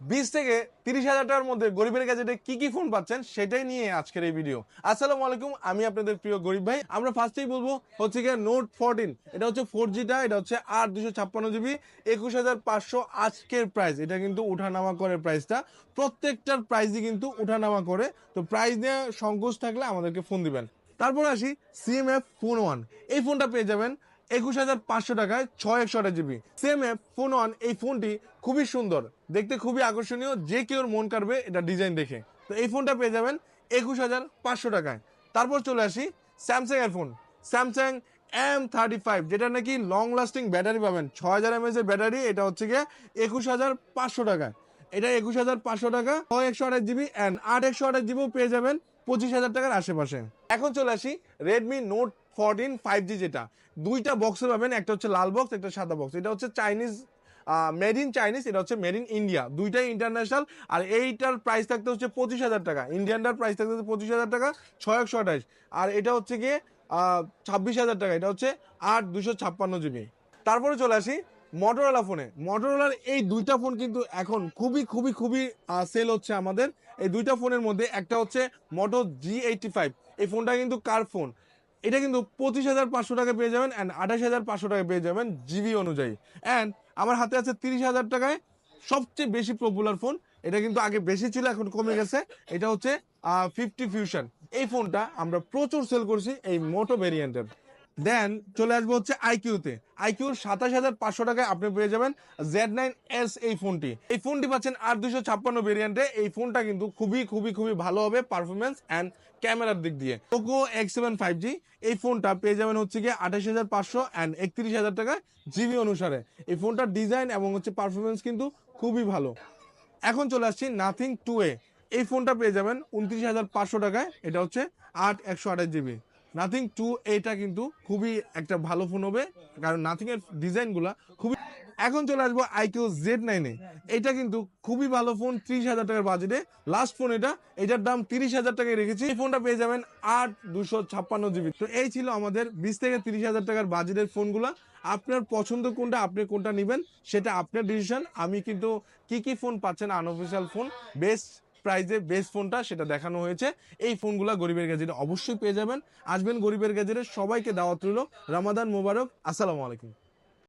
20 থেকে 30,000 টাকার মধ্যে গরিবের গ্যাজেটে কি কি ফোন পাচ্ছেন সেটাই নিয়ে আজকের এই ভিডিও। আসসালামু আলাইকুম, আমি আপনাদের প্রিয় গরিব ভাই। আমরা ফার্স্টেই বলবো হচ্ছে গিয়ে নোট 14। এটা হচ্ছে 4Gটা, এটা হচ্ছে 8 256 GB, 21,500 আজকের প্রাইস। এটা কিন্তু উঠানামা করে প্রাইসটা, প্রত্যেকটার প্রাইসই কিন্তু উঠানামা করে। তো প্রাইস নিয়ে সংকোচ থাকলে আমাদেরকে ফোন দিবেন। তারপর আসি CMF ফোন 1। এই ফোনটা পেয়ে যাবেন 21,500 টাকায় 6 128 GB। CMF ফোন 1 এই ফোনটি খুবই সুন্দর, দেখতে খুবই আকর্ষণীয়, যে কেউ মন কাড়বে এটা ডিজাইন দেখে। তো এই ফোনটা পেয়ে যাবেন 21,500 টাকায়। তারপর চলে আসি স্যামসাং এর ফোন, স্যামসাং M35, যেটা নাকি লং লাস্টিং ব্যাটারি পাবেন, 6000 mAh এর ব্যাটারি। এটা হচ্ছে গিয়ে 21,500 টাকায়। এটা 21,500 টাকা, 6 128 GB অ্যান্ড 8 128 GB পেয়ে যাবেন 25,000 টাকার আশেপাশে। এখন চলে আসি রেডমি নোট 14 5G, যেটা দুইটা বক্সে পাবেন, একটা হচ্ছে লাল বক্স, একটা সাদা বক্স। এটা হচ্ছে চাইনিজ, মেড ইন চাইনিজ, এটা হচ্ছে মেড ইন ইন্ডিয়া, দুইটাই ইন্টারন্যাশনাল। আর এইটার প্রাইস থাকতে হচ্ছে 25,000 টাকা, ইন্ডিয়ানটার প্রাইস থাকতে হচ্ছে 25,000 টাকা, 6 128। আর এটা হচ্ছে গিয়ে 26,000 টাকা, এটা হচ্ছে 8 256 GB। তারপরে চলে আসি মটোরোলা ফোনে। মটোরোলার এই দুইটা ফোন কিন্তু এখন খুবই খুবই খুবই সেল হচ্ছে আমাদের। এই দুইটা ফোনের মধ্যে একটা হচ্ছে মোটো G85। এই ফোনটা কিন্তু কার ফোন, এটা কিন্তু 25,500 টাকা পেয়ে যাবেন অ্যান্ড 28,500 টাকা পেয়ে যাবেন জিবি অনুযায়ী। অ্যান্ড আমার হাতে আছে 30,000 টাকায় সবচেয়ে বেশি পপুলার ফোন। এটা কিন্তু আগে বেশি ছিল, এখন কমে গেছে। এটা হচ্ছে 50 ফিউশন। এই ফোনটা আমরা প্রচুর সেল করছি এই মোটো ভেরিয়েন্টের। দেন চলে আসবো হচ্ছে আইকিউতে। আইকিউর 27,500 টাকায় আপনি পেয়ে যাবেন Z9S। এই ফোনটি পাচ্ছেন 8 256 ভেরিয়েন্টে। এই ফোনটা কিন্তু খুবই খুবই খুবই ভালো হবে পারফরমেন্স অ্যান্ড ক্যামেরার দিক দিয়ে। পোকো X7 5G, এই ফোনটা পেয়ে যাবেন হচ্ছে গিয়ে 28,500 অ্যান্ড 31,000 টাকা জিবি অনুসারে। এই ফোনটার ডিজাইন এবং হচ্ছে পারফরমেন্স কিন্তু খুবই ভালো। এখন চলে আসছি নাথিং 2A। এই ফোনটা পেয়ে যাবেন 29,500 টাকায়। এটা হচ্ছে 8 128 GB। নাথিং 2A কিন্তু খুবই একটা ভালো ফোন হবে, কারণ নাথিং এর ডিজাইনগুলা খুবই। এখন চলে আসবো আইকিউ Z9 এ। এটা কিন্তু খুবই ভালো ফোন, 30,000 টাকার বাজেটে লাস্ট ফোন এটা। এটার দাম 30,000 টাকায় রেখেছি। এই ফোনটা পেয়ে যাবেন 8 256 GB। তো এই ছিল আমাদের 20 থেকে 30,000 টাকার বাজেটের ফোনগুলা। আপনার পছন্দ কোনটা, আপনি কোনটা নেবেন সেটা আপনার ডিসিশন। আমি কিন্তু কি কি ফোন পাচ্ছেন আনঅফিসিয়াল ফোন, বেস্ট প্রাইজে বেস্ট ফোনটা সেটা দেখানো হয়েছে। এই ফোনগুলা গরিবের গ্যাজেটে অবশ্যই পেয়ে যাবেন। আসবেন গরিবের গ্যাজেটে। সবাইকে দাওয়াত রইল, রমাদান মোবারক। আসসালামু আলাইকুম।